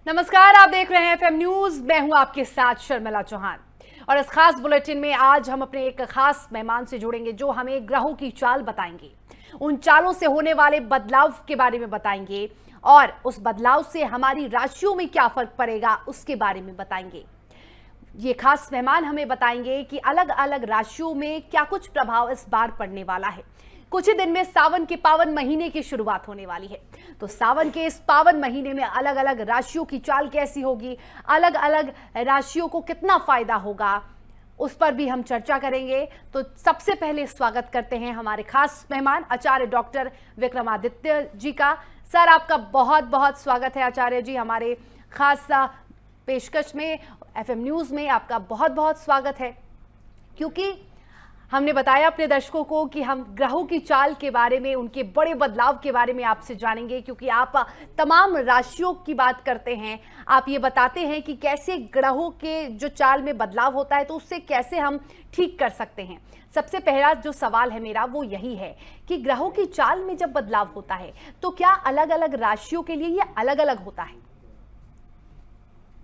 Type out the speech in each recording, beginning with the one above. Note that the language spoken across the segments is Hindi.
नमस्कार, आप देख रहे हैं एफएम न्यूज। मैं हूं आपके साथ शर्मिला चौहान और इस खास बुलेटिन में आज हम अपने एक खास मेहमान से जुड़ेंगे जो हमें ग्रहों की चाल बताएंगे, उन चालों से होने वाले बदलाव के बारे में बताएंगे और उस बदलाव से हमारी राशियों में क्या फर्क पड़ेगा उसके बारे में बताएंगे। ये खास मेहमान हमें बताएंगे कि अलग अलग राशियों में क्या कुछ प्रभाव इस बार पड़ने वाला है। कुछ ही दिन में सावन के पावन महीने की शुरुआत होने वाली है, तो सावन के इस पावन महीने में अलग अलग राशियों की चाल कैसी होगी, अलग अलग राशियों को कितना फायदा होगा, उस पर भी हम चर्चा करेंगे। तो सबसे पहले स्वागत करते हैं हमारे खास मेहमान आचार्य डॉक्टर विक्रमादित्य जी का। सर, आपका बहुत बहुत स्वागत है आचार्य जी हमारे खास पेशकश में। एफएम न्यूज में आपका बहुत बहुत स्वागत है, क्योंकि हमने बताया अपने दर्शकों को कि हम ग्रहों की चाल के बारे में, उनके बड़े बदलाव के बारे में आपसे जानेंगे, क्योंकि आप तमाम राशियों की बात करते हैं। आप ये बताते हैं कि कैसे ग्रहों के जो चाल में बदलाव होता है तो उससे कैसे हम ठीक कर सकते हैं। सबसे पहला जो सवाल है मेरा वो यही है कि ग्रहों की चाल में जब बदलाव होता है तो क्या अलग अलग राशियों के लिए ये अलग अलग होता है?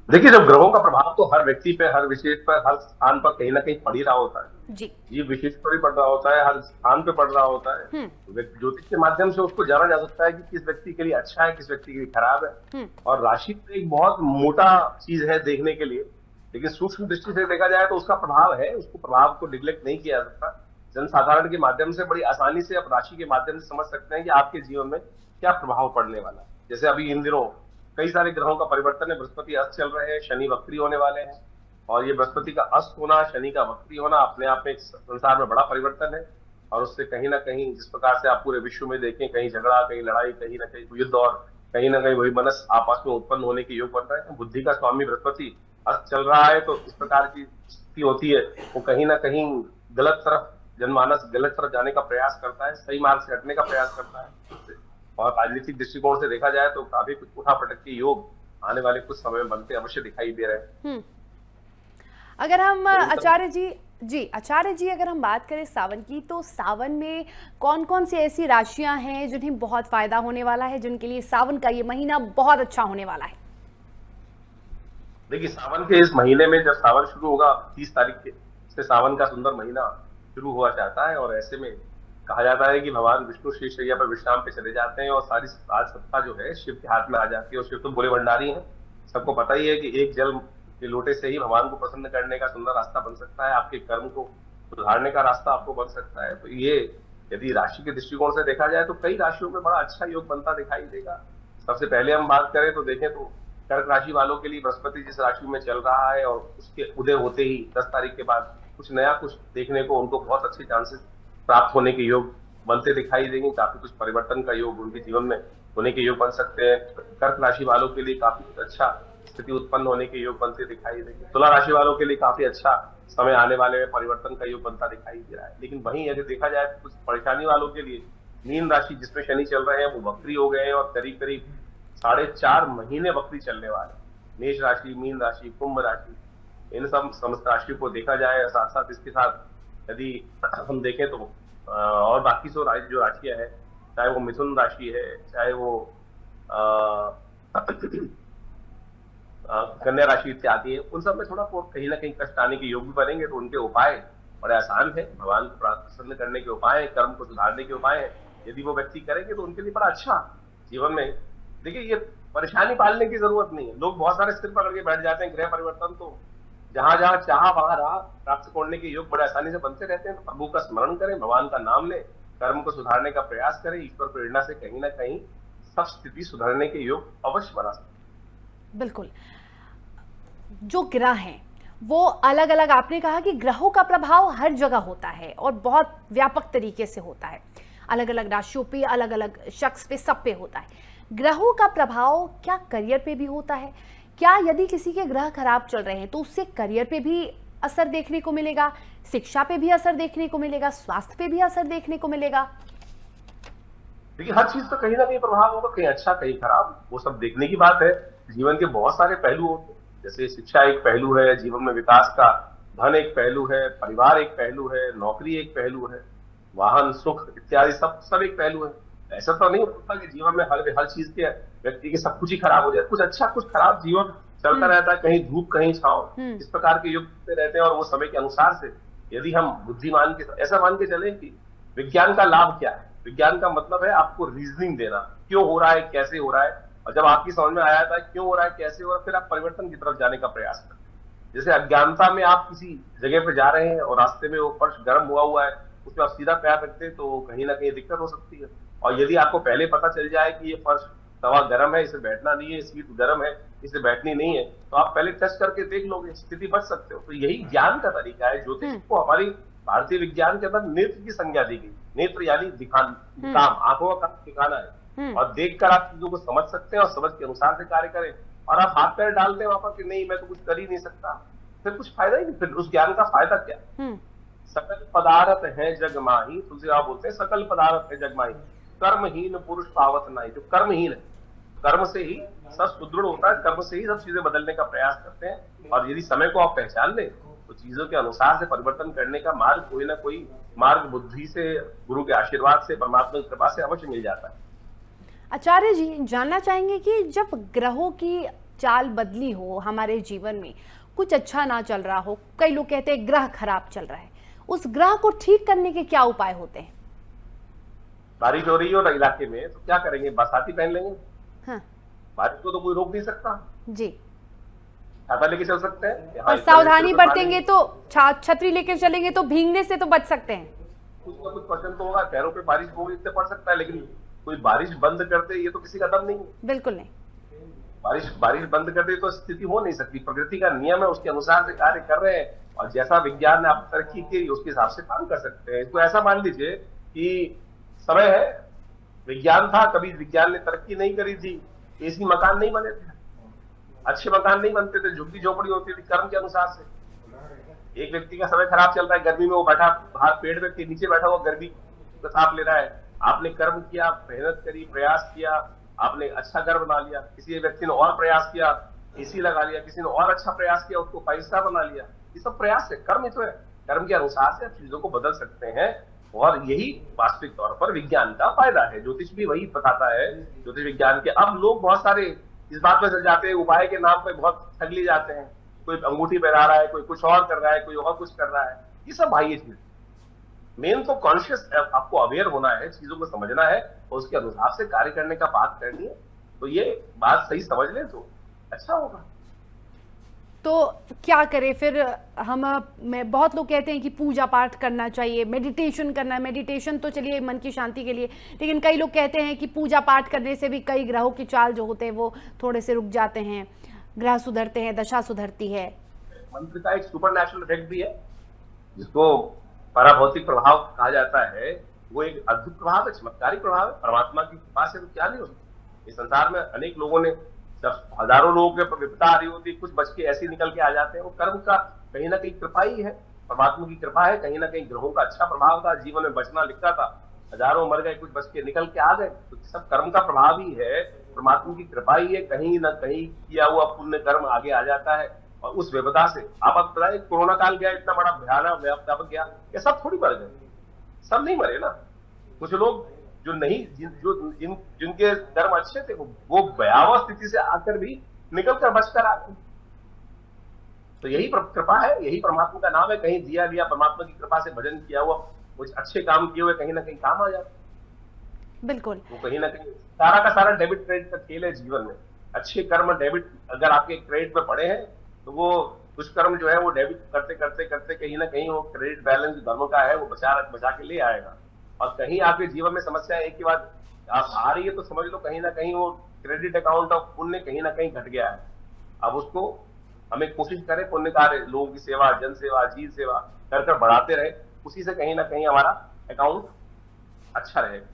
देखिए, जब ग्रहों का प्रभाव तो हर व्यक्ति पे, हर विशेष पर, हर स्थान पर कहीं ना कहीं पड़ ही रहा होता है। जी। ये विशेष पर ही पड़ रहा होता है, हर स्थान पे पड़ रहा होता है। ज्योतिष के माध्यम से उसको जाना जा सकता है कि किस व्यक्ति के लिए अच्छा है, किस व्यक्ति के लिए खराब है। और राशि तो एक बहुत मोटा चीज है देखने के लिए, लेकिन सूक्ष्म दृष्टि से देखा जाए तो उसका प्रभाव है, उसको प्रभाव को निग्लेक्ट नहीं किया जा सकता। जनसाधारण के माध्यम से बड़ी आसानी से आप राशि के माध्यम से समझ सकते हैं कि आपके जीवन में क्या प्रभाव पड़ने वाला है। जैसे अभी इन दिनों कई सारे ग्रहों का परिवर्तन है, बृहस्पति अस्त चल रहे हैं, शनि वक्री होने वाले हैं। और ये बृहस्पति का अस्त होना, शनि का वक्री होना अपने आप में संसार में बड़ा परिवर्तन है। और उससे कहीं ना कहीं जिस प्रकार से आप पूरे विश्व में देखें, कहीं झगड़ा, कहीं लड़ाई, कहीं ना कहीं युद्ध और कहीं ना कहीं वही मनस आपस में उत्पन्न होने के योग बन रहे हैं। बुद्धि का स्वामी बृहस्पति अस्त चल रहा है, तो इस प्रकार की स्थिति होती है, वो कहीं ना कहीं गलत तरफ, जनमानस गलत तरफ जाने का प्रयास करता है, सही मार्ग से हटने का प्रयास करता है। और राजनीतिक दृष्टिकोण से देखा जाए तो काफी कुछ उठापटक के योग आने वाले कुछ समय में बनते अवश्य दिखाई दे रहे हैं। अगर हम आचार्य जी अगर हम बात करें सावन की, तो सावन में कौन कौन सी ऐसी राशियां हैं जिन्हें बहुत फायदा होने वाला है, जिनके लिए सावन का ये महीना बहुत अच्छा होने वाला है? देखिए, सावन के इस महीने में जब सावन शुरू होगा 30 तारीख से सावन का सुंदर महीना शुरू हुआ जाता है। और ऐसे में कहा जाता है कि भगवान विष्णु शेषशैया पर विश्राम पे चले जाते हैं और सारी राज सत्ता जो है शिव के हाथ में आ जाती है। और शिव तो भोले भंडारी हैं, सबको पता ही है कि एक जल के लोटे से ही भगवान को प्रसन्न करने का सुंदर रास्ता बन सकता है, आपके कर्म को सुधारने का रास्ता आपको बन सकता है। तो ये यदि राशि के दृष्टिकोण से देखा जाए तो कई राशियों में बड़ा अच्छा योग बनता दिखाई देगा। सबसे पहले हम बात करें तो देखें तो कर्क राशि वालों के लिए बृहस्पति जिस राशि में चल रहा है और उसके उदय होते ही 10 तारीख के बाद कुछ नया कुछ देखने को उनको बहुत अच्छे चांसेस प्राप्त होने के योग बनते दिखाई देंगे। काफी कुछ परिवर्तन का योग उनके जीवन में होने के योग बन सकते हैं। कर्क राशि वालों के लिए काफी अच्छा स्थिति उत्पन्न होने के योग बनते दिखाई देंगे। तुला राशि वालों के लिए काफी अच्छा समय आने वाले में परिवर्तन का योग बनता दिखाई दे रहा है। लेकिन वहीं यदि देखा जाए तो कुछ परेशानी वालों के लिए मीन राशि जिसमें शनि चल रहे हैं वो वक्री हो गए हैं और करीब करीब 4.5 महीने वक्री चलने वाले। मेष राशि, मीन राशि, कुंभ राशि, इन सब समस्त राशियों को देखा जाए, साथ साथ इसके साथ यदि हम देखें तो और बाकी जो राशियां है, चाहे वो मिथुन राशि है, चाहे वो कन्या राशि इत्यादि है, उन सब में थोड़ा कहीं ना कहीं कष्ट आने के योग भी बनेंगे। तो उनके उपाय बड़े आसान है, भगवान को प्रसन्न करने के उपाय है, कर्म को सुधारने के उपाय है। यदि वो व्यक्ति करेंगे तो उनके लिए बड़ा अच्छा जीवन में। देखिए, ये परेशानी पालने की जरूरत नहीं है। लोग बहुत सारे सिर पकड़ के बैठ जाते हैं। गृह परिवर्तन तो जहां जहां चाह वहां राह प्राप्त करने के योग बड़े आसानी से बनते रहते हैं। तो प्रभु का स्मरण करें, भगवान का नाम लें, कर्म को सुधारने का प्रयास करें, ईश्वर प्रेरणा से कहीं ना कहीं सब स्थिति सुधारने के योग अवश्य बना सकते। बिल्कुल। जो ग्रह हैं वो अलग अलग, आपने कहा कि ग्रहों का प्रभाव हर जगह होता है और बहुत व्यापक तरीके से होता है, अलग अलग राशियों पे, अलग अलग शख्स पे, सब पे होता है। ग्रहों का प्रभाव क्या करियर पे भी होता है? क्या यदि किसी के ग्रह खराब चल रहे हैं तो उससे करियर पे भी असर देखने को मिलेगा, शिक्षा पे भी असर देखने को मिलेगा, स्वास्थ्य पे भी असर देखने को मिलेगा? देखिए, हर चीज तो कहीं ना कहीं प्रभाव होगा, कहीं अच्छा कहीं खराब, वो सब देखने की बात है। जीवन के बहुत सारे पहलू होते हैं, जैसे शिक्षा एक पहलू है जीवन में विकास का, धन एक पहलू है, परिवार एक पहलू है, नौकरी एक पहलू है, वाहन सुख इत्यादि सब सब एक पहलू है। ऐसा तो नहीं होता कि जीवन में हर चीज के व्यक्ति के सब कुछ ही खराब हो जाए, कुछ अच्छा कुछ खराब जीवन चलता रहता है, कहीं धूप कहीं छांव, इस प्रकार के युग पे रहते हैं। और वो समय के अनुसार से यदि हम बुद्धिमान के ऐसा मान के चले कि विज्ञान का लाभ क्या है, विज्ञान का मतलब है आपको रीजनिंग देना, क्यों हो रहा है, कैसे हो रहा है, और जब आपकी समझ में आया था क्यों हो रहा है, कैसे हो रहा है, फिर आप परिवर्तन की तरफ जाने का प्रयास करते हैं। जैसे अज्ञानता में आप किसी जगह पे जा रहे हैं और रास्ते में वो फर्श गर्म हुआ है, उसमें आप सीधा पैर रखते हैं तो कहीं ना कहीं दिक्कत हो सकती है। और यदि आपको पहले पता चल जाए कि ये फर्श तवा गर्म है, इसे बैठना नहीं है, सीट गर्म है, इसे बैठनी नहीं है, तो आप पहले टेस्ट करके देख लोगे, स्थिति बच सकते हो। तो यही ज्ञान का तरीका है। ज्योतिष को हमारी भारतीय विज्ञान के अंदर नेत्र की संज्ञा दी गई। नेत्र यानी दिखान, काम, आंखों का काम दिखाना है, और देखकर आप चीजों को समझ सकते हैं और समझ के अनुसार से कार्य करें। और आप हाथ पैर डालते हैं वहां पर कि नहीं मैं तो कुछ कर ही नहीं सकता, फिर कुछ फायदा ही नहीं। फिर उस ज्ञान का फायदा क्या? सकल पदार्थ है जग माही, तुलसीदास बोलते हैं सकल पदार्थ है जग माही, कर्महीन पुरुष पावत नहीं। जो कर्महीन है, कर्म से ही सब सुदृढ़ होता है, कर्म से ही सब चीजें बदलने का प्रयास करते हैं। और यदि समय को आप पहचान लें तो चीजों के अनुसार से परिवर्तन करने का मार्ग कोई ना कोई मार्ग बुद्धि से, गुरु के आशीर्वाद से, परमात्मा की कृपा से अवश्य मिल जाता है। आचार्य जी, जानना चाहेंगे कि जब ग्रहों की चाल बदली हो हमारे जीवन में, कुछ अच्छा ना चल रहा हो, कई लोग कहते हैं ग्रह खराब चल रहा है, उस ग्रह को ठीक करने के क्या उपाय होते हैं? बारिश हो रही हो इलाके में तो क्या करेंगे? बरसाती पहन लेंगे। हाँ। बारिश को तो कोई रोक नहीं सकता जी। छाता लेके चल सकते हैं, और सावधानी बरतेंगे तो, छतरी लेके चलेंगे तो भीगने से तो बच सकते हैं। कुछ ना कुछ परसेंट तो होगा, पैरों पे बारिश होगी इससे पड़ सकता है, लेकिन कोई बारिश बंद कर दे ये तो किसी का दम नहीं है। बिल्कुल नहीं। बारिश बंद कर दे तो स्थिति हो नहीं सकती। प्रकृति का नियम है, उसके अनुसार से कार्य कर रहे हैं, और जैसा विज्ञान ने आप तरक्की की उसके हिसाब से काम कर सकते हैं। इसको ऐसा मान लीजिए कि समय है, विज्ञान था, कभी विज्ञान ने तरक्की नहीं करी थी, ऐसी मकान नहीं बने थे, अच्छे मकान नहीं बनते थे, झुग्गी झोपड़ी होती थी कर्म के अनुसार से। एक व्यक्ति का समय खराब चल रहा है, गर्मी में वो बैठा बाहर पेड़ के नीचे बैठा हुआ गर्मी का ताप ले रहा है, आपने कर्म किया, मेहनत करी, प्रयास किया, आपने अच्छा घर बना लिया। किसी व्यक्ति ने और प्रयास किया, एसी लगा लिया, किसी ने और अच्छा प्रयास किया, उसको 5 स्टार बना लिया। ये सब प्रयास है, कर्म ही तो है। कर्म के अनुसार से आप चीजों को बदल सकते हैं, और यही वास्तविक तौर पर विज्ञान का फायदा है। ज्योतिष भी वही बताता है, ज्योतिष विज्ञान के। अब लोग बहुत सारे इस बात में चल जाते हैं, उपाय के नाम पे बहुत ठग लिए जाते हैं। कोई अंगूठी पहना रहा है, कोई कुछ और कर रहा है, कोई और कुछ कर रहा है, ये सब बाह्य चीज। मेन तो कॉन्शियस आपको अवेयर होना है, चीजों को समझना है और उसके अनुसार से कार्य करने का बात करनी है। तो ये बात सही समझ ले तो अच्छा होगा। तो क्या करें फिर मैं बहुत लोग कहते हैं कि पूजा पाठ करना चाहिए, मेडिटेशन करना है। मेडिटेशन तो चलिए मन की शांति के लिए, लेकिन कई लोग कहते हैं कि पूजा पाठ करने से भी कई ग्रहों की चाल जो होते हैं वो थोड़े से रुक जाते हैं, ग्रह सुधरते हैं, दशा सुधरती है। मंत्र का एक सुपरनैचुरल इफेक्ट भी है, जिसको पराभौतिक प्रभाव कहा जाता है। वो एक अद्भुत प्रभाव है, चमत्कारी प्रभाव है, परमात्मा की कृपा से तो क्या नहीं हो सकता। इस संसार में अनेक लोगों ने, जब हजारों लोगों के विपदा आ रही होती, कुछ बच के ऐसे निकल के आ जाते हैं। वो कर्म का कहीं ना कहीं कृपा ही है, परमात्मा की कृपा है। कहीं ना कहीं ग्रहों का अच्छा प्रभाव था, जीवन में बचना लिखा था, हजारों मर गए, कुछ बच के निकल के आ गए, तो सब कर्म का प्रभाव ही है, परमात्मा की कृपा ही है। कहीं ना कहीं किया हुआ पुण्य कर्म आगे आ जाता है, और उस विपदा से आप बताइए, कोरोना काल गया, इतना बड़ा भयानक व्यापक गया, ये सब थोड़ी मर गए, सब नहीं मरे ना। कुछ लोग जो नहीं, जिनके कर्म अच्छे थे, वो भयावह स्थिति से आकर भी निकल कर बचकर आ गए। तो यही कृपा है, यही परमात्मा का नाम है। कहीं दिया लिया परमात्मा की कृपा से, भजन किया हुआ, कुछ अच्छे काम किए हुए कहीं ना कहीं काम आ जाते। बिल्कुल। वो कहीं ना कहीं सारा का सारा डेबिट क्रेडिट का खेल है जीवन में। अच्छे कर्म डेबिट अगर आपके क्रेडिट में पड़े हैं, तो वो दुष्कर्म जो है वो डेबिट करते करते करते कहीं ना कहीं वो क्रेडिट बैलेंस दोनों का है वो बचा के ले आएगा। और कहीं आपके जीवन में समस्या एक के बाद आप आ रही है, तो समझ लो कहीं ना कहीं वो क्रेडिट अकाउंट ऑफ पुण्य कहीं ना कहीं घट गया है। अब उसको हमें कोशिश करें, पुण्य कार्य, लोगों की सेवा, जन सेवा, जीव सेवा कर कर बढ़ाते रहे, उसी से कहीं ना कहीं हमारा अकाउंट अच्छा रहेगा।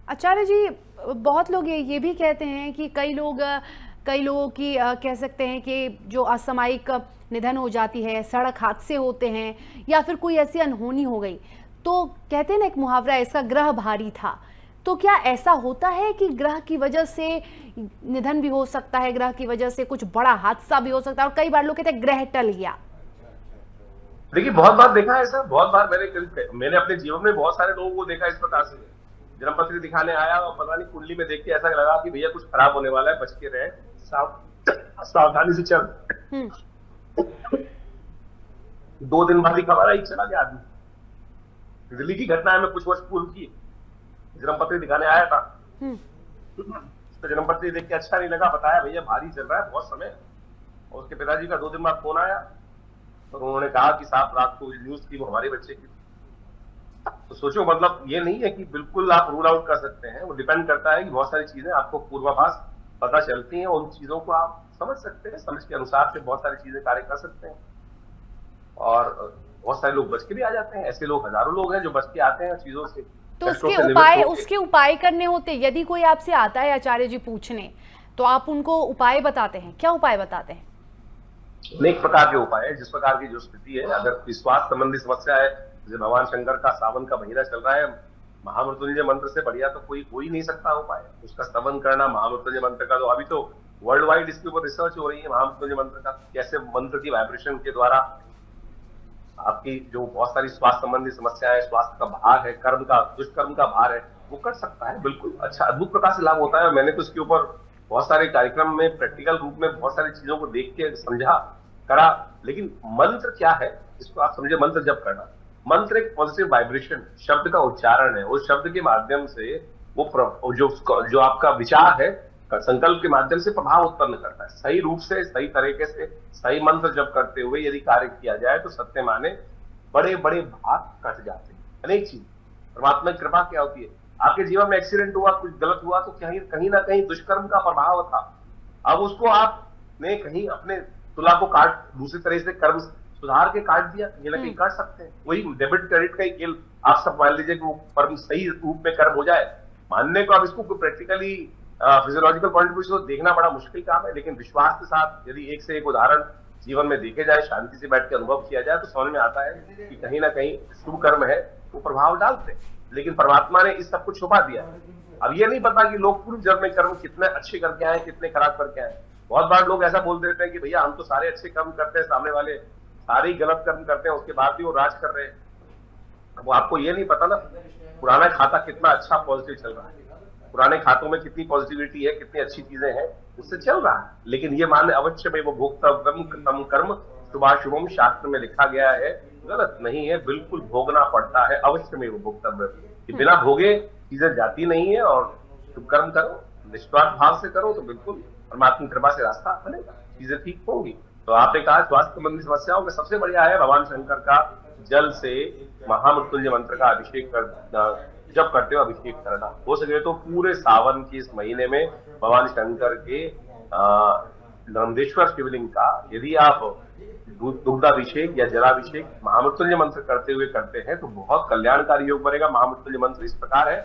आचार्य जी, बहुत लोग ये भी कहते हैं कि कई लोगों की कह सकते हैं कि जो असामयिक निधन हो जाती है, सड़क हादसे होते हैं, या फिर कोई ऐसी अनहोनी हो गई, तो कहते हैं ना, एक मुहावरा, इसका ग्रह भारी था। तो क्या ऐसा होता है कि ग्रह की वजह से निधन भी हो सकता है, ग्रह की वजह से कुछ बड़ा हादसा भी हो सकता है, और कई बार लोग कहते हैं ग्रह टल गया? देखिए, बहुत बार देखा है ऐसा, बहुत बार मैंने अपने जीवन में बहुत सारे लोगों को देखा इस प्रकार से। जन्मपत्री दिखाने आया और पता नहीं कुंडली में देख के ऐसा लगा कि भैया कुछ खराब होने वाला है, बच के रहे, सावधानी से चल। 2 दिन बाद ही खबर आई, चला गया आदमी। दिल्ली की घटना है, मैं कुछ वर्ष पूर्व की, जन्मपत्री दिखाने आया था, तो जन्मपत्री देख के अच्छा नहीं लगा, बताया भैया भारी चल रहा है बहुत समय। और उसके पिताजी का 2 दिन बाद फोन आया, तो उन्होंने कहा कि साहब रात को न्यूज थी वो हमारे बच्चे की। तो सोचो, मतलब ये नहीं है कि बिल्कुल आप रूल आउट कर सकते हैं, वो डिपेंड करता है कि बहुत सारी चीजें आपको पूर्वाभास पता चलती हैं, उन चीजों को आप समझ सकते हैं, समझ के अनुसार से बहुत सारी चीजें कार्य कर सकते हैं। और बहुत सारे लोग बच के भी आ जाते हैं, ऐसे लोग हजारों लोग हैं जो बच के आते हैं चीजों से। तो उसके उपाय करने होते, यदि कोई आपसे आता है आचार्य जी पूछने, तो आप उनको उपाय बताते हैं, क्या उपाय बताते हैं? अनेक प्रकार के उपाय है, जिस प्रकार की जो स्थिति है। अगर विश्वास संबंधी समस्या है, जैसे भगवान शंकर का सावन का महीना चल रहा है, महामृत्युंजय मंत्र से बढ़िया तो कोई हो ही नहीं सकता उपाय। उसका स्तवन करना महामृत्युंजय मंत्र का, तो अभी तो वर्ल्ड वाइड इसके ऊपर रिसर्च हो रही है महामृत्युंजय मंत्र का, कैसे मंत्र की वाइब्रेशन के द्वारा आपकी जो बहुत सारी स्वास्थ्य संबंधी समस्या है, स्वास्थ्य का भार है, कर्म का, दुष्कर्म का भार है, वो कर सकता है। बिल्कुल अच्छा अद्भुत प्रकार से लाभ होता है। मैंने तो इसके ऊपर बहुत सारे कार्यक्रम में प्रैक्टिकल रूप में बहुत सारी चीजों को देख के समझा, करा। लेकिन मंत्र क्या है, इसको आप समझे। मंत्र जब करना, मंत्र एक पॉजिटिव वाइब्रेशन, शब्द का उच्चारण है। उस शब्द के माध्यम से वो जो आपका विचार है, संकल्प के माध्यम से प्रभाव उत्पन्न करता है। सही रूप से, सही तरीके से, सही मंत्र जब करते हुए यदि कार्य किया जाए तो सत्य माने बड़े बड़े भाग कट जाते हैं। अनेक चीज, परमात्मा की कृपा क्या होती है, आपके जीवन में एक्सीडेंट हुआ, कुछ गलत हुआ, तो कहीं ना कहीं दुष्कर्म का प्रभाव था। अब उसको आपने कहीं अपने तुला को काट, दूसरी तरह से कर्म सुधार के काट दिया, ये ना कहीं कर सकते हैं। वही डेबिट क्रेडिट का ही खेल। आप सब मान लीजिए कि वो कर्म सही रूप में कर्म हो जाए, मानने को अब इसको practically physiological point of view से देखना बड़ा मुश्किल काम है, लेकिन विश्वास के साथ यदि एक से एक उदाहरण जीवन में देखे जाए, शांति से बैठ के अनुभव किया जाए, तो समझ में आता है कि कहीं ना कहीं शुभ कर्म है वो प्रभाव डालते हैं। लेकिन परमात्मा ने इस सब कुछ छुपा दिया। अब ये नहीं पता कि लोग पूर्व जन्म में कर्म कितने अच्छे करके आए, कितने खराब करके आए। बहुत बार लोग ऐसा बोल देते हैं कि भैया हम तो सारे अच्छे कर्म करते हैं, सामने वाले सारे ही गलत कर्म करते हैं, उसके बाद भी वो राज कर रहे हैं। अब आपको ये नहीं पता ना पुराना खाता कितना अच्छा पॉजिटिव चल रहा है, पुराने खातों में कितनी पॉजिटिविटी है, कितनी अच्छी चीजें हैं, उससे चल रहा है। लेकिन ये मान अवश्य में वो भोक्तव्यम कृतम कर्म शुभाशुभम शास्त्र में लिखा गया है, गलत नहीं है, बिल्कुल भोगना पड़ता है, अवश्य में वो भोक्तव्य। बिना भोगे चीजें जाती नहीं है। और तुम कर्म करो, निस्वार्थ भाव से करो, तो बिल्कुल परमात्मा कृपा से रास्ता बनेगा, चीजें ठीक होंगी। तो आपने कहा स्वास्थ्य संबंधी समस्याओं में सबसे बढ़िया है भगवान शंकर का जल से महामृत्युंजय मंत्र का अभिषेक करना। जब करते हो अभिषेक करना, हो सके तो पूरे सावन के इस महीने में भगवान शंकर के नंदेश्वर शिवलिंग का यदि आप दुग्धाभिषेक या जलाभिषेक महामृत्युंजय मंत्र करते हुए करते हैं तो बहुत कल्याणकारी योग बनेगा। महामृत्युंजय मंत्र इस प्रकार है,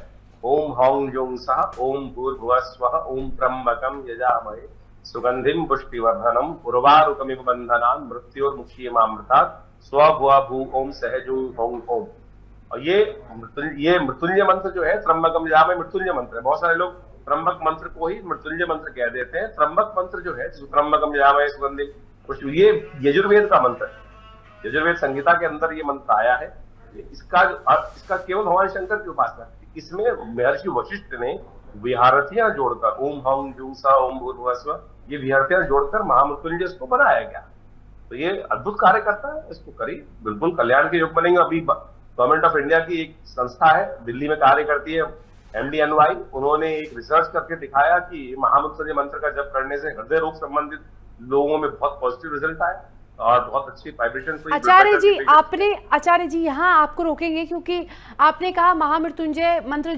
ओम हौं जुं सः ओम भूर्भुवः स्वः ओम त्र्यंबकं यजामहे सुगंधिम पुष्टिवर्धनम उर्वारुकमिव बंधनान् मृत्योर्मुक्षीयमामृतात् स्वभुवा भू ओम सहजो हौं ओम। और ये मृत्युंजय मंत्र जो है, त्र्यंबकम यजामहे मृत्युंजय मंत्र है। बहुत सारे लोग त्र्यंबक मंत्र को ही मृत्युंजय मंत्र कह देते हैं। त्र्यंबक मंत्र जो है, त्र्यंबकम यजामहे सुगंधिम पुष्टि, ये यजुर्वेद का मंत्र है। यजुर्वेद संहिता के अंदर ये मंत्र आया है। इसका केवल भगवान शंकर की उपासना, इसमें महर्षि वशिष्ठ ने विहारथियां जोड़कर ओम हौं जुं सः ओम भूर्भुवः स्वः, ये विहारथियां जोड़कर महामृत्युंजय को बनाया गया। तो ये अद्भुत कार्य करता है, इसको करिए, बिल्कुल कल्याण के योग बनेंगे। अभी गवर्नमेंट ऑफ इंडिया की एक संस्था है, दिल्ली में कार्य करती है, MDNY, उन्होंने एक रिसर्च करके दिखाया कि महामृत्युंजय मंत्र का जप करने से हृदय रोग संबंधित लोगों में बहुत पॉजिटिव रिजल्ट आया और बहुत अच्छी वाइब्रेशन हुई। आचार्य जी यहाँ आपको रोकेंगे, क्योंकि आपने कहा महामृत्युंजय मंत्र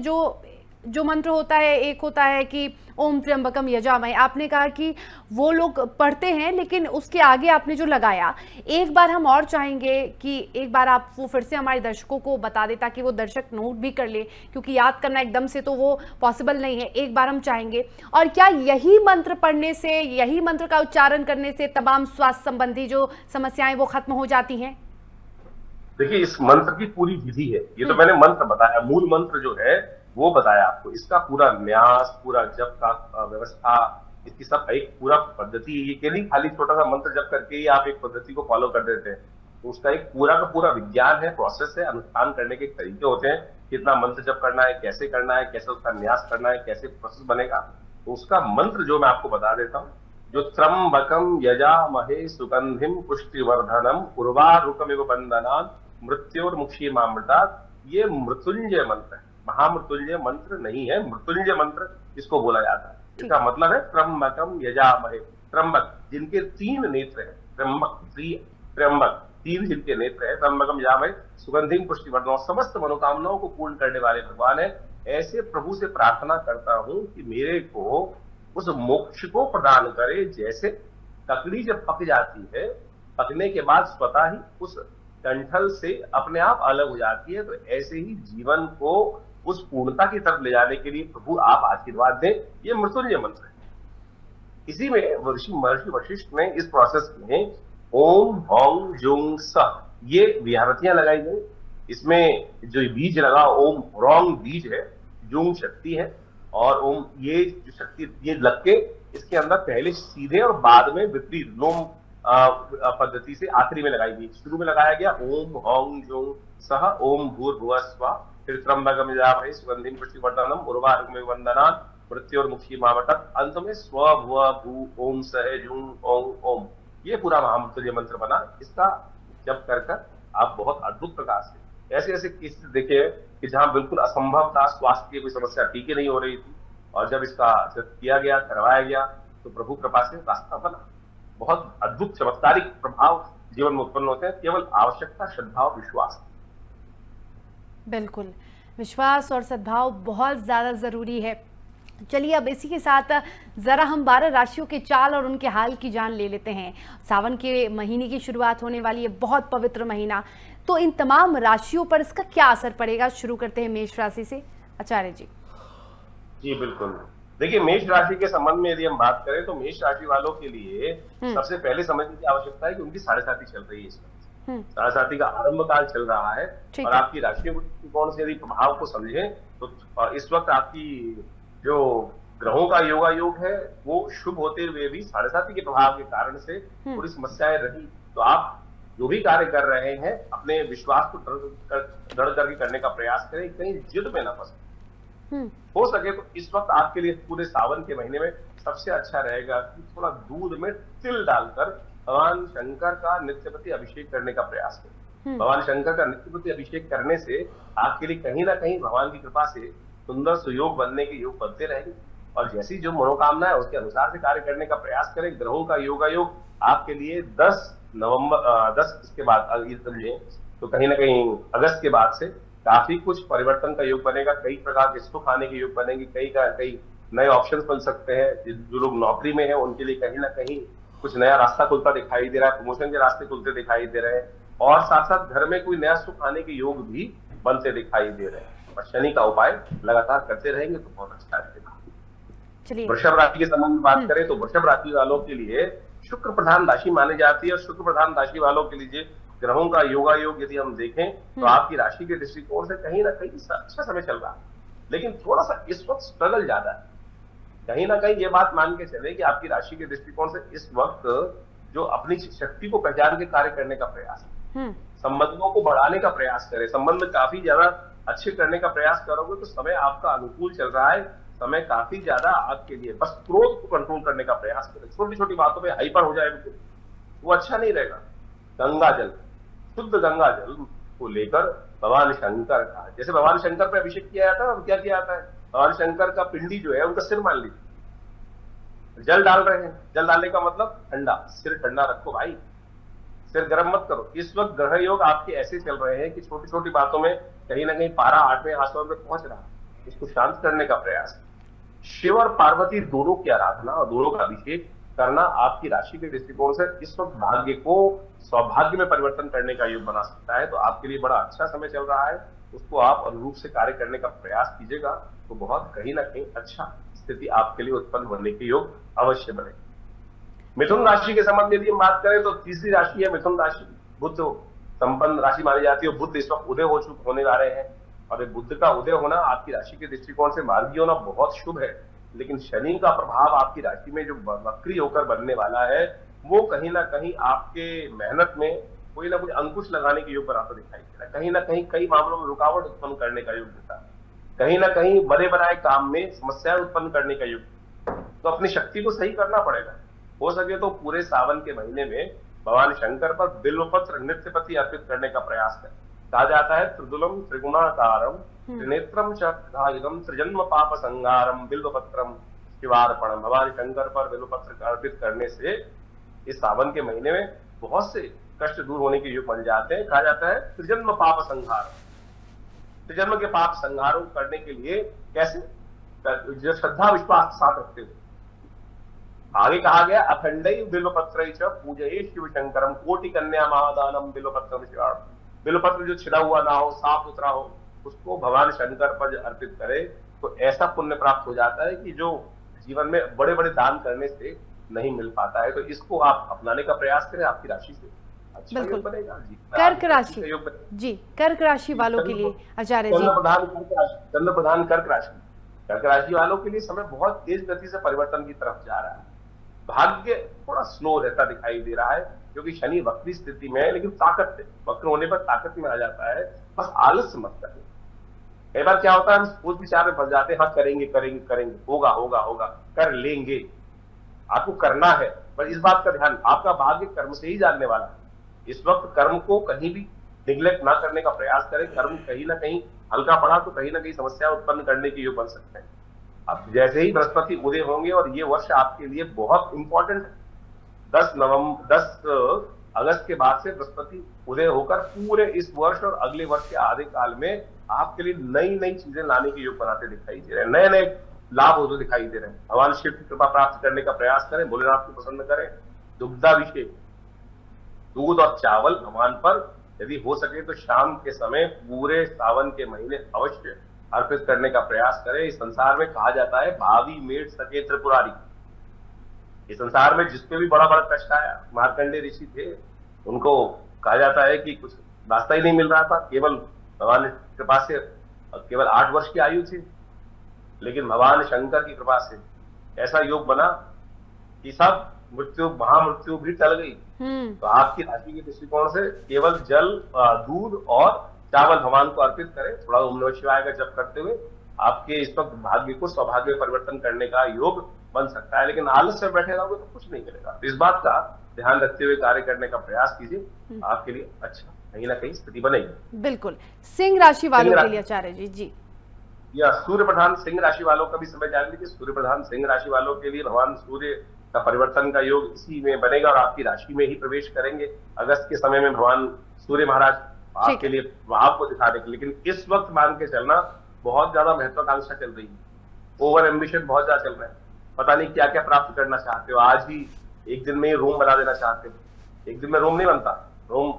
जो मंत्र होता है, एक होता है कि ओम त्र्यंबकम यजामहे, आपने कहा कि वो लोग पढ़ते हैं, लेकिन उसके आगे आपने जो लगाया, एक बार हम और चाहेंगे कि एक बार आप वो फिर से हमारे दर्शकों को बता दें, ताकि वो दर्शक नोट भी कर ले, क्योंकि याद करना एकदम से तो वो पॉसिबल नहीं है। एक बार हम चाहेंगे। और क्या यही मंत्र पढ़ने से, यही मंत्र का उच्चारण करने से तमाम स्वास्थ्य संबंधी जो समस्याएं वो खत्म हो जाती हैं? देखिए, इस मंत्र की पूरी विधि है। ये तो मैंने मंत्र बताया, मूल मंत्र जो है वो बताया आपको। इसका पूरा न्यास, पूरा जप का व्यवस्था, इसकी सब एक पूरा पद्धति, ये नहीं खाली छोटा सा मंत्र जप करके ही आप एक पद्धति को फॉलो कर देते हैं। तो उसका एक पूरा का पूरा विज्ञान है, प्रोसेस है, अनुष्ठान करने के तरीके होते हैं। कितना मंत्र जप करना है, कैसे उसका न्यास करना है, कैसे प्रोसेस बनेगा। तो उसका मंत्र जो मैं आपको बता देता हूँ, जो त्र्यंबकम यजामहे सुगंधिम पुष्टिवर्धनम उर्वारुकमिव बंधनान् मृत्योर्मुक्षीमामृतात्, ये मृत्युंजय मंत्र है, महामृत्युंजय मंत्र नहीं है, मृत्युंजय मंत्र इसको बोला जाता है। इसका मतलब है त्र्यंबकम यजामहे, त्र्यंबक जिनके 3 नेत्र है, त्र्यंबक 3 जिनके नेत्र है, त्र्यंबकम यजामहे सुगंधिम पुष्टिवर्धनम, समस्त मनोकामनाओं को पूर्ण करने वाले भगवान है। ऐसे प्रभु से प्रार्थना करता हूं कि मेरे को उस मोक्ष को प्रदान करे। जैसे ककड़ी जब पक जाती है, पकने के बाद स्वतः ही उस डंठल से अपने आप अलग हो जाती है, तो ऐसे ही जीवन को उस पूर्णता की तरफ ले जाने के लिए प्रभु आप आशीर्वाद दें। ये मृत्युंजय मंत्र है। इसी में महर्षि वशिष्ठ ने इस प्रोसेस में ओम हौं जुंग सह ये विहारतियां लगाई गई। इसमें जो बीज लगा, ओम रौंग बीज है, जुंग शक्ति है, और ओम ये जो शक्ति ये लग के इसके अंदर पहले सीधे और बाद में विपरीत लोम पद्धति से आखिरी में लगाई गई। शुरू में लगाया गया ओम हौं जुंग सह ओम भूर्भुवः स्वः, फिर त्र्यंबकम यजामहे सुगंधिम पुष्टिवर्धनम उर्वारुकमिव बन्धनान् मृत्योर्मुक्षीमामृतात्, अंत में स्व भुव भू ओम सह जुंग ओम ओम। ये पूरा महामृत्युंजय मंत्र बना। इसका जब कर आप बहुत अद्भुत प्रकार से ऐसे ऐसे केस देखे कि जहां बिल्कुल असंभव था, स्वास्थ्य की कोई समस्या ठीक ही नहीं हो रही थी, और जब किया गया, करवाया गया, तो प्रभु कृपा से रास्ता बना। बहुत अद्भुत चमत्कारिक प्रभाव जीवन में उत्पन्न होते हैं, केवल आवश्यकता श्रद्धा और विश्वास। बिल्कुल, विश्वास और सद्भाव बहुत ज्यादा जरूरी है। चलिए अब इसी के साथ जरा हम 12 राशियों के चाल और उनके हाल की जान ले लेते हैं। सावन के महीने की शुरुआत होने वाली है, बहुत पवित्र महीना, तो इन तमाम राशियों पर इसका क्या असर पड़ेगा? शुरू करते हैं मेष राशि से, आचार्य जी। जी बिल्कुल, देखिए मेष राशि के संबंध में यदि हम बात करें तो मेष राशि वालों के लिए सबसे पहले समझने की आवश्यकता है कि उनकी 7.5 चल रही है। इस वक्त 7.5 का आरंभ काल चल रहा है, और आपकी राशि कौन से यदि प्रभाव को समझे तो इस वक्त आपकी जो ग्रहों का योगायोग है वो शुभ होते हुए भी 7.5 के प्रभाव के कारण से थोड़ी समस्याएं रही। तो आप जो भी कार्य कर रहे हैं अपने विश्वास को दृढ़ करके करने का प्रयास करें, कहीं जिद में ना फंसे। हो सके तो इस वक्त आपके लिए पूरे सावन के महीने में सबसे अच्छा रहेगा कि थोड़ा दूध में तिल डालकर भगवान शंकर का नित्यप्रति अभिषेक करने का प्रयास करें। भगवान शंकर का नित्यप्रति अभिषेक करने से आपके लिए कहीं ना कहीं भगवान की कृपा से सुंदर सुयोग बनने के योग बनते रहेंगे, और जैसी जो मनोकामना है उसके अनुसार से कार्य करने का प्रयास करें। ग्रहों का योगायोग आपके लिए 10 नवंबर 10 इसके बाद तो कहीं ना कहीं अगस्त के बाद से काफी कुछ परिवर्तन का योग बनेगा। कई प्रकार के सुख आने के योग बनेंगे, कई नए ऑप्शंस बन सकते हैं। जो लोग नौकरी में हैं उनके लिए कहीं ना कहीं कुछ नया रास्ता खुलता दिखाई दे रहा है, प्रमोशन के रास्ते खुलते दिखाई दे रहे हैं, और साथ साथ घर में कोई नया सुख आने के योग भी बनते दिखाई दे रहे हैं। और शनि का उपाय लगातार करते रहेंगे तो बहुत अच्छा रहेगा। वृषभ राशि के संबंध में बात करें तो वृषभ राशि वालों के लिए शुक्र प्रधान राशि मानी जाती है, और शुक्र प्रधान राशि वालों के लिए ग्रहों का योगायोग यदि हम देखें तो आपकी राशि के दृष्टिकोण से कहीं ना कहीं अच्छा समय चल रहा है, लेकिन थोड़ा सा इस वक्त स्ट्रगल ज्यादा है। कहीं ना कहीं ये बात मान के चले कि आपकी राशि के दृष्टिकोण से इस वक्त जो अपनी शक्ति को पहचान के कार्य करने का प्रयास है, संबंधों को बढ़ाने का प्रयास करें, संबंध काफी ज्यादा अच्छे करने का प्रयास करोगे तो समय आपका अनुकूल चल रहा है। समय काफी ज्यादा आपके लिए, बस क्रोध को कंट्रोल करने का प्रयास करें। छोटी छोटी बातों पे हाइपर हो जाए वो अच्छा नहीं रहेगा। गंगा जल, शुद्ध गंगा जल को लेकर भगवान शंकर का, जैसे भगवान शंकर पे अभिषेक किया जाता है, क्या किया जाता है, भगवान शंकर का पिंडी जो है उनका सिर मान लीजिए, जल डाल रहे हैं, जल डालने का मतलब ठंडा, सिर ठंडा रखो भाई, सिर गर्म मत करो। इस वक्त ग्रह योग आपके ऐसे चल रहे हैं कि छोटी छोटी बातों में कहीं ना कहीं पारा 8वें आसमान में पहुंच रहा है, इसको शांत करने का प्रयास। शिव और पार्वती दोनों की आराधना और दोनों का अभिषेक करना आपकी राशि के दृष्टिकोण से इस वक्त भाग्य को सौभाग्य में परिवर्तन करने का योग बना सकता है। तो आपके लिए बड़ा अच्छा समय चल रहा है, उसको आप अनुरूप से कार्य करने का प्रयास कीजिएगा तो बहुत कहीं ना कहीं अच्छा स्थिति आपके लिए उत्पन्न होने के योग अवश्य बने। मिथुन राशि के संबंध में यदि हम बात करें तो तीसरी राशि है मिथुन राशि, बुध संपन्न राशि मानी जाती है। बुध इस वक्त उदय होने जा रहे हैं, और बुध का उदय होना आपकी राशि के दृष्टिकोण से मार्गी होना बहुत शुभ है। लेकिन शनि का प्रभाव आपकी राशि में जो वक्री होकर बनने वाला है वो कहीं ना कहीं आपके मेहनत में कोई ना कोई अंकुश लगाने के योग बनाता दिखाई दे रहा है। कहीं ना कहीं कई मामलों में रुकावट उत्पन्न करने का योग देता है, कहीं ना कहीं बड़े बनाए काम में समस्याएं उत्पन्न करने का योग। तो अपनी शक्ति को सही करना पड़ेगा। हो सके तो पूरे सावन के महीने में भगवान शंकर पर बिल्वपत्र नृत्यपति अर्पित करने का प्रयास करें। कहा जाता है त्रिदुलम त्रिगुणाकारम त्रिनेत्रम चायुधम त्रिजन्म पाप संगारम बिल्वपत्रम शिवार्पणम। भगवान शंकर पर बिल्वपत्र अर्पित करने से इस सावन के महीने में बहुत से कष्ट दूर होने के योग बन जाते हैं। कहा जाता है त्रिजन्म पाप संहार, त्रिजन्म के पाप संहारों करने के लिए कैसे, जो श्रद्धा विश्वास साथ रखते हुए। आगे कहा गया अखंडई बिल्वपत्र पूजये शिव शंकरम कोटि कन्या महादानम बिल्वपत्रम शिवार्पणम। बिल्वपत्र जो छिड़ा हुआ ना हो, साफ सुथरा हो, उसको भगवान शंकर पर अर्पित करे तो ऐसा पुण्य प्राप्त हो जाता है कि जो जीवन में बड़े बड़े दान करने से नहीं मिल पाता है। तो इसको आप अपनाने का प्रयास करें, आपकी राशि से अच्छा योग बनेगा। कर्क राशि जी, कर्क राशि वालों के लिए आचार्य जी, चंद्र प्रधान कर्क राशि, कर्क राशि वालों के लिए समय बहुत तेज गति से परिवर्तन की तरफ जा रहा है। भाग्य थोड़ा स्लो रहता दिखाई दे रहा है क्योंकि शनि वक्री स्थिति में है, लेकिन ताकत है, वक्र होने पर ताकत में आ जाता है। बस आलस्य मत करें। कई बार क्या होता है, हम सोच विचार में फंस जाते हैं, हाँ करेंगे करेंगे करेंगे, होगा होगा होगा, कर लेंगे। आपको करना है, पर इस बात का ध्यान, आपका भाग्य कर्म से ही जानने वाला है। इस वक्त कर्म को कहीं भी निग्लेक्ट ना करने का प्रयास करें। कर्म कहीं ना कहीं हल्का पड़ा तो कहीं ना कहीं समस्या उत्पन्न करने के योग बन सकते हैं। अब जैसे ही बृहस्पति उदय होंगे, और ये वर्ष आपके लिए बहुत इंपॉर्टेंट है, 10 अगस्त के बाद से बृहस्पति उदय होकर पूरे इस वर्ष और अगले वर्ष के आधे काल में आपके लिए नई नई चीजें लाने के योग बनाते दिखाई दे रहे हैं, नए नए लाभ होते दिखाई दे रहे हैं। भगवान शिव की कृपा प्राप्त करने का प्रयास करें, भोलेनाथ को पसंद करें। दुग्धाभिषेक, दूध और चावल भगवान पर यदि हो सके तो शाम के समय पूरे सावन के महीने अवश्य अर्पित करने का प्रयास करें। इस संसार में कहा जाता है भावी मेट सके त्रिपुरारी। इस संसार में जिसपे भी बड़ा बड़ा कष्ट आया, मार्कंडेय ऋषि थे, उनको कहा जाता है कि कुछ रास्ता ही नहीं मिल रहा था, केवल भगवान की कृपा से केवल 8 वर्ष की आयु थी, लेकिन भगवान शंकर की कृपा से ऐसा योग बना कि सब मृत्यु महामृत्यु भी टल गई। तो आपकी राशि के दृष्टिकोण से केवल जल, दूध और चावल भगवान को अर्पित करें। थोड़ा ओम नमः शिवाय का जप करते हुए आपके इस वक्त भाग्य को सौभाग्य में परिवर्तन करने का योग बन सकता है। लेकिन आलस्य में बैठे रहोगे तो कुछ नहीं मिलेगा। तो इस बात का ध्यान रखते हुए कार्य करने का प्रयास कीजिए, आपके लिए अच्छा कहीं ना कहीं स्थिति बनेगी। बिल्कुल। सिंह राशि वालों के लिए आचार्य जी जी, या सूर्य प्रधान सिंह राशि वालों का भी समय जान लीजिए। सूर्य प्रधान सिंह राशि वालों के लिए भगवान सूर्य का परिवर्तन का योग इसी में बनेगा और आपकी राशि में ही प्रवेश करेंगे अगस्त के समय में भगवान सूर्य महाराज आपके लिए भाव को दिखा देंगे। लेकिन इस वक्त मान के चलना, बहुत ज्यादा महत्वाकांक्षा चल रही है, ओवर एम्बिशन बहुत ज्यादा चल रहा है। पता नहीं क्या क्या प्राप्त करना चाहते हो, आज ही एक दिन में ही रोम बना देना चाहते हो। एक दिन में रोम नहीं बनता, रोम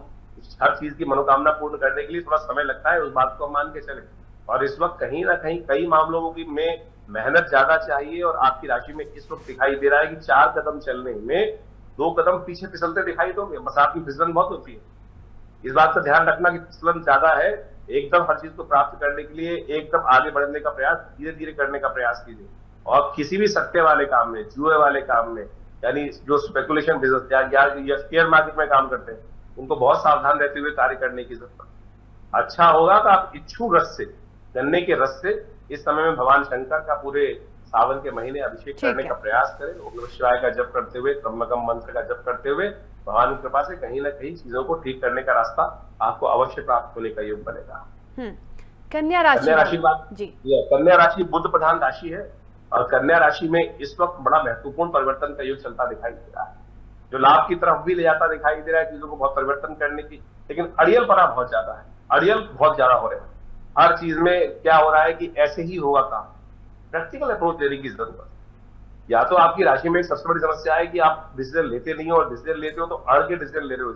हर चीज की मनोकामना पूर्ण करने के लिए थोड़ा समय लगता है, उस बात को मान के चले। और इस वक्त कहीं ना कहीं कई मामलों की में मेहनत ज्यादा चाहिए, और आपकी राशि में इस वक्त दिखाई दे रहा है कि 4 कदम चलने में 2 कदम पीछे फिसलते दिखाई दोगे। बरसात में फिसलन बहुत होती है, इस बात का ध्यान रखना कि फिसलन ज्यादा है। एकदम हर चीज को प्राप्त करने के लिए एकदम आगे बढ़ने का प्रयास धीरे धीरे करने का प्रयास कीजिए। और किसी भी सट्टे वाले काम में, जुए वाले काम में, यानी जो स्पेकुलेशन बिजनेस या शेयर मार्केट में काम करते हैं, उनको बहुत सावधान रहते हुए कार्य करने की जरूरत है। अच्छा होगा तो आप इच्छू रस से, गन्ने के रस से इस समय में भगवान शंकर का पूरे सावन के महीने अभिषेक करने का प्रयास करें। ओम नमः शिवाय का जप करते हुए, त्र्यंबकम मंत्र का जप करते हुए भगवान की कृपा से कहीं ना कहीं चीजों को ठीक करने का रास्ता आपको अवश्य प्राप्त होने का योग बनेगा। कन्या राशि जी, कन्या राशि बुध प्रधान राशि है, और कन्या राशि में इस वक्त बड़ा महत्वपूर्ण परिवर्तन का योग चलता दिखाई दे रहा है, जो लाभ की तरफ भी ले जाता दिखाई दे रहा है, चीजों को बहुत परिवर्तन करने की। लेकिन अड़ियल पड़ा बहुत ज्यादा है, अड़ियल बहुत ज्यादा हो रहे हैं। हर चीज में क्या हो रहा है कि ऐसे ही होगा काम, प्रैक्टिकल अप्रोच लेने की जरूरत है। या तो आपकी राशि में एक सबसे बड़ी समस्या है कि आप डिसीजन लेते नहीं हो, और डिसीजन लेते हो तो अड़ के डिसीजन ले रहे हो।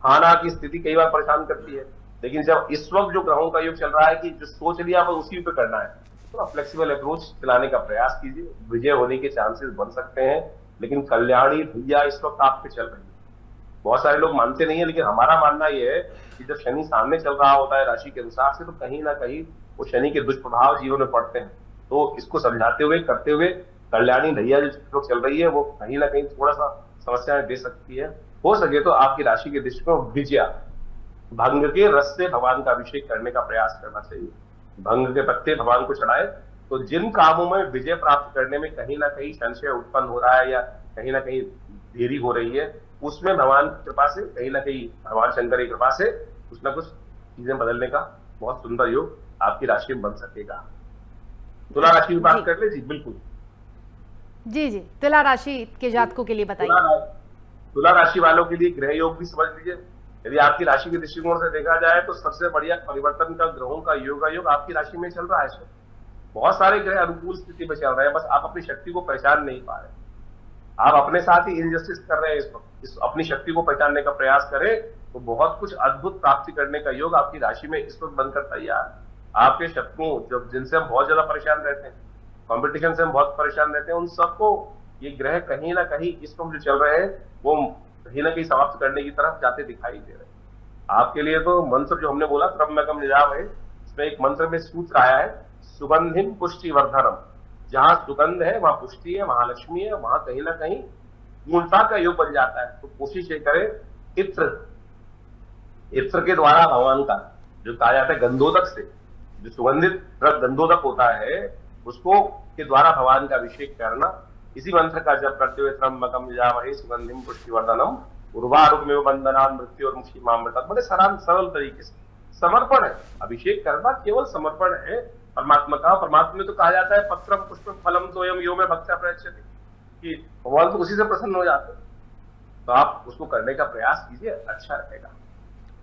खाना की स्थिति कई बार परेशान करती है, लेकिन जब इस वक्त जो ग्रहों का योग चल रहा है कि जो सोच लिया वो उसी पे करना है, तो फ्लेक्सिबल अप्रोच चलाने का प्रयास कीजिए। विजय होने के चांसेस बन सकते हैं, लेकिन कल्याणी भैया इस वक्त आप पे चल रही है। बहुत सारे लोग मानते नहीं है, लेकिन हमारा मानना यह है कि जब शनि सामने चल रहा होता है राशि के अनुसार से, तो कहीं ना कहीं वो शनि के दुष्प्रभाव जीवन में पड़ते हैं। तो इसको समझाते हुए करते हुए कल्याणी भैया जो चल रही है वो कहीं ना कहीं थोड़ा सा समस्याएं दे सकती है। हो सके तो आपकी राशि के दृष्टिकोण विजया, भंग के रस से भगवान का अभिषेक करने का प्रयास करना चाहिए। भंग के पत्ते भगवान को चढ़ाए तो जिन कामों में विजय प्राप्त करने में कहीं ना कहीं संशय उत्पन्न हो रहा है या कहीं ना कहीं देरी हो रही है, उसमें भगवान की कृपा से, कहीं ना कहीं भगवान शंकर की कृपा से कुछ ना कुछ चीजें बदलने का बहुत सुंदर योग आपकी राशि में बन सकेगा। तुला राशि की बात कर ले जी। बिल्कुल जी जी, तुला राशि के जातकों के लिए बताइए। तुला राशि वालों के लिए ग्रह योग भी समझ लीजिए। यदि आपकी राशि के दृष्टिकोण से देखा जाए तो सबसे बढ़िया परिवर्तन का ग्रहों का योग आपकी राशि में चल रहा है। बहुत सारे ग्रह अनुकूल स्थिति में चल रहे हैं, बस आप अपनी शक्ति को पहचान नहीं पा रहे। आप अपने साथ ही इनजस्टिस कर रहे हैं। इस अपनी शक्ति को पहचानने का प्रयास करें तो बहुत कुछ अद्भुत प्राप्ति करने का योग आपकी राशि में इस वक्त बनकर तैयार है। आपके शत्रुओं जब जिनसे हम बहुत ज्यादा परेशान रहते हैं, कंपटीशन से हम बहुत परेशान रहते हैं, उन सबको ये ग्रह कहीं ना कहीं इस वक्त जो चल रहे हैं वो कहीं ना कहीं समाप्त करने की तरफ जाते दिखाई दे रहे हैं। आपके लिए तो मंत्र जो हमने बोला त्र्यंबकम यजामहे है, इसमें एक मंत्र में सूत्र आया है सुगंधिम पुष्टि वर्धनम। जहां सुगंध है वहां पुष्टि है, वहां लक्ष्मी है, वहां कहीं ना कहीं पूर्णता का योग बन जाता है। तो कोशिश ये करें इत्र के द्वारा भगवान का जो कहा जाता है गंधोदक से, जो सुगंधित गंधोदक होता है उसको के द्वारा भगवान का अभिषेक करना, इसी मंत्र का जप करते हुए त्र्यंबकम यजामहे सुगंधिम पुष्टिवर्धनम उर्वारुकमेव बंधनान् मृत्यु और मुक्ति मामृतम्। बड़े सरल तरीके से समर्पण है। अभिषेक करना केवल समर्पण है परमात्मा का। परमात्मा में तो कहा जाता है पत्रम पुष्पम फलम तोयम यो में भक्त्या प्रयच्छति, कि भगवान तो उसी से प्रसन्न हो जाते हैं। तो आप उसको करने का प्रयास कीजिए, अच्छा रहेगा।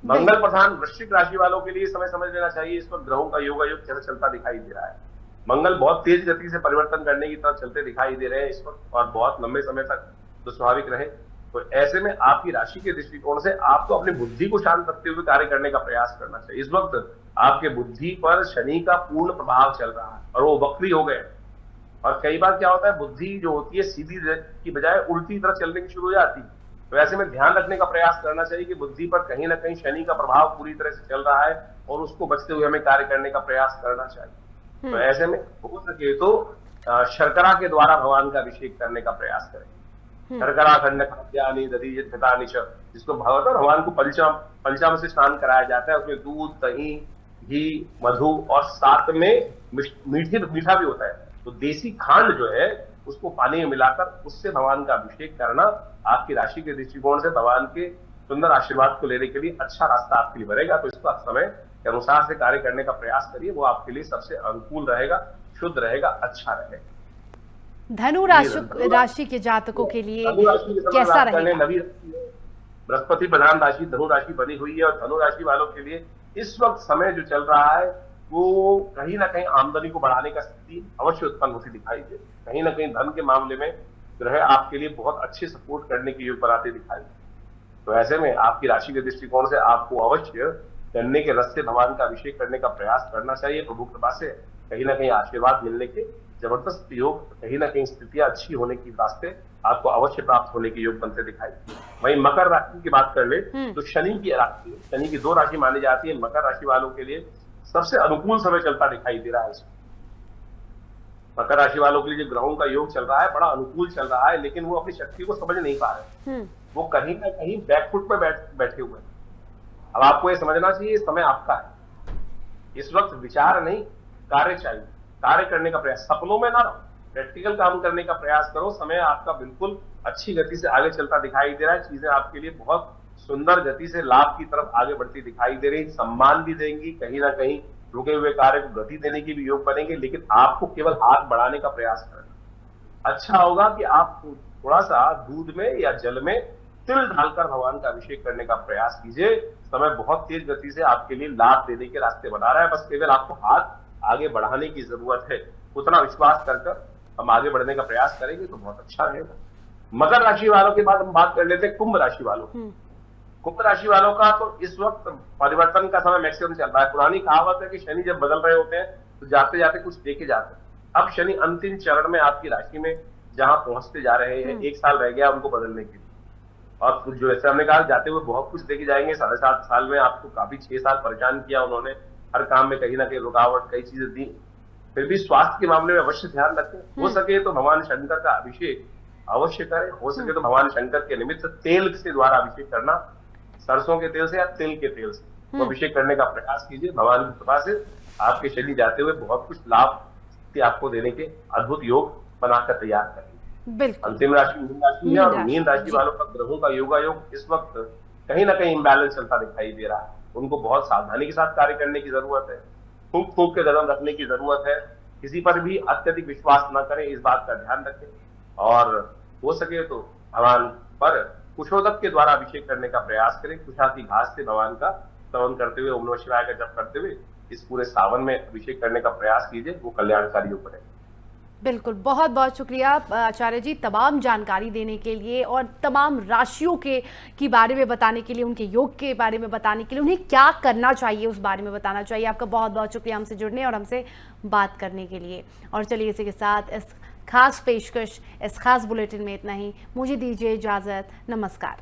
मंगल प्रधान वृश्चिक राशि वालों के लिए समय समझ लेना चाहिए इस वक्त ग्रहों का योग कैसे चलता दिखाई दे रहा है। मंगल बहुत तेज गति से परिवर्तन करने की तरफ चलते दिखाई दे रहे हैं इस वक्त, और बहुत लंबे समय तक तो स्वाभाविक रहे। तो ऐसे में आपकी राशि के दृष्टिकोण से आपको अपनी बुद्धि को शांत रखते हुए कार्य करने का प्रयास करना चाहिए। इस वक्त आपके बुद्धि पर शनि का पूर्ण प्रभाव चल रहा है और वो वक्री हो गए। और कई बार क्या होता है, बुद्धि जो होती है सीधी की बजाय उल्टी तरफ चलने की शुरू हो जाती है। तो ऐसे में ध्यान रखने का प्रयास करना चाहिए कि बुद्धि पर कहीं ना कहीं शनि का प्रभाव पूरी तरह से चल रहा है और उसको बचते हुए हमें कार्य करने का प्रयास करना चाहिए। तो ऐसे में हो सके तो शर्करा के द्वारा भगवान का अभिषेक करने का प्रयास करें। शर्करा खंड खाद्यानि दधि घृतानि च, जिसको भगवान को पंचामृत से स्नान कराया जाता है। उसमें दूध, दही, घी, मधु और साथ में मीठा भी होता है। तो देसी खांड जो है उसको पानी में मिलाकर उससे भगवान का अभिषेक करना आपकी राशि के दृष्टिकोण से भगवान के सुंदर आशीर्वाद को लेने के लिए अच्छा रास्ता आपके लिए बनेगा। तो इसको आप समय के अनुसार से कार्य करने का प्रयास करिए, वो आपके लिए सबसे अनुकूल रहेगा, शुद्ध रहेगा, अच्छा रहेगा। धनु राशि के जातकों के लिए कैसा रहेगा? बृहस्पति प्रधान राशि धनु राशि बनी हुई है और धनु राशि वालों के लिए इस वक्त समय जो चल रहा है वो कहीं ना कहीं आमदनी को बढ़ाने का स्थिति अवश्य उत्पन्न होती दिखाई दे। कहीं ना कहीं धन के मामले में ग्रह आपके लिए बहुत अच्छे सपोर्ट करने के योग बनाते दिखाई दे। तो ऐसे में आपकी राशि के दृष्टिकोण से आपको अवश्य गन्ने के रस से भगवान का अभिषेक करने का प्रयास करना चाहिए। प्रभु कृपा से कहीं ना कहीं आशीर्वाद मिलने के जबरदस्त योग, कहीं ना कहीं स्थितियां अच्छी होने की रास्ते आपको अवश्य प्राप्त होने के योग बनते दिखाई दे। वहीं मकर राशि की बात कर ले तो शनि की राशि, शनि की 2 राशि मानी जाती है। मकर राशि वालों के लिए सबसे अनुकूल समय चलता दिखाई दे रहा है। मकर राशि वालों के लिए जो ग्रहों का योग चल रहा है बड़ा अनुकूल चल रहा है, लेकिन वो अपनी शक्ति को समझ नहीं पा रहे। वो कहीं ना कहीं बैकफुट पर बैठे हुए हैं। अब आपको ये समझना चाहिए समय आपका है। इस वक्त विचार नहीं, कार्य चाहिए। कार्य करने का प्रयास, सपनों में ना रहो, प्रैक्टिकल काम करने का प्रयास करो। समय आपका बिल्कुल अच्छी गति से आगे चलता दिखाई दे रहा है। चीजें आपके लिए बहुत सुंदर गति से लाभ की तरफ आगे बढ़ती दिखाई दे रही। सम्मान भी देंगी, कहीं ना कहीं रुके हुए कार्य को गति देने की भी योग बनेंगे। लेकिन आपको केवल हाथ बढ़ाने का प्रयास करना। अच्छा होगा कि आप थोड़ा सा दूध में या जल में तिल डालकर भगवान का अभिषेक करने का प्रयास कीजिए। समय बहुत तेज गति से आपके लिए लाभ देने के रास्ते बना रहा है। बस केवल आपको हाथ आगे बढ़ाने की जरूरत है। उतना विश्वास कर हम आगे बढ़ने का प्रयास करेंगे तो बहुत अच्छा रहेगा। मकर राशि वालों के बाद हम बात कर लेते हैं कुंभ राशि वालों। कुंभ राशि वालों का तो इस वक्त परिवर्तन का समय मैक्सिमम चल रहा है। पुरानी कहावत है कि शनि जब बदल रहे होते हैं तो जाते जाते कुछ देके जाते हैं। अब शनि अंतिम चरण में आपकी राशि में जहां पहुंचते जा रहे हैं, 1 साल रह गया उनको बदलने के लिए। और जो जैसे हमने कहा जाते हुए बहुत कुछ देके जाएंगे। 7.5 साल में आपको काफी 6 साल परेशान किया उन्होंने, हर काम में कहीं ना कहीं रुकावट, कई चीजें दी। फिर भी स्वास्थ्य के मामले में अवश्य ध्यान रखें। हो सके तो भगवान शंकर का अभिषेक अवश्य करें। हो सके तो भगवान शंकर के निमित्त तेल से द्वारा अभिषेक करना, सरसों के तेल से या तिल के तेल से वो अभिषेक करने का प्रयास कीजिए। भगवान की कृपा से आपके शरीर जाते हुए बहुत कुछ लाभ आपको देने के अद्भुत योग बनाकर तैयार करेंगे। बिल्कुल। अंतिम राशि मीन राशि है और मीन राशि वालों का ग्रहों का योगायोग इस वक्त कहीं ना कहीं इम्बैलेंस चलता दिखाई दे रहा है। उनको बहुत सावधानी के साथ कार्य करने की जरूरत है, फूंक फूंक के कदम रखने की जरूरत है, किसी पर भी अत्यधिक विश्वास न करें, इस बात का ध्यान रखें। और हो सके तो भगवान पर कुशोदक के द्वारा अभिषेक करने का प्रयास करें। कुशाती घास से भगवान का स्तवन करते हुए, ओम नमः शिवाय का जप करते हुए इस पूरे सावन में अभिषेक करने का प्रयास कीजिए, वो कल्याणकारी योग बने। बिल्कुल, बहुत बहुत शुक्रिया आचार्य जी तमाम जानकारी देने के लिए और तमाम राशियों के बारे में बताने के लिए, उनके योग के बारे में बताने के लिए, उन्हें क्या करना चाहिए उस बारे में बताना चाहिए। आपका बहुत बहुत शुक्रिया हमसे जुड़ने और हमसे बात करने के लिए। और चलिए इसी के साथ इस खास पेशकश, इस खास बुलेटिन में इतना ही। मुझे दीजिए इजाज़त। नमस्कार।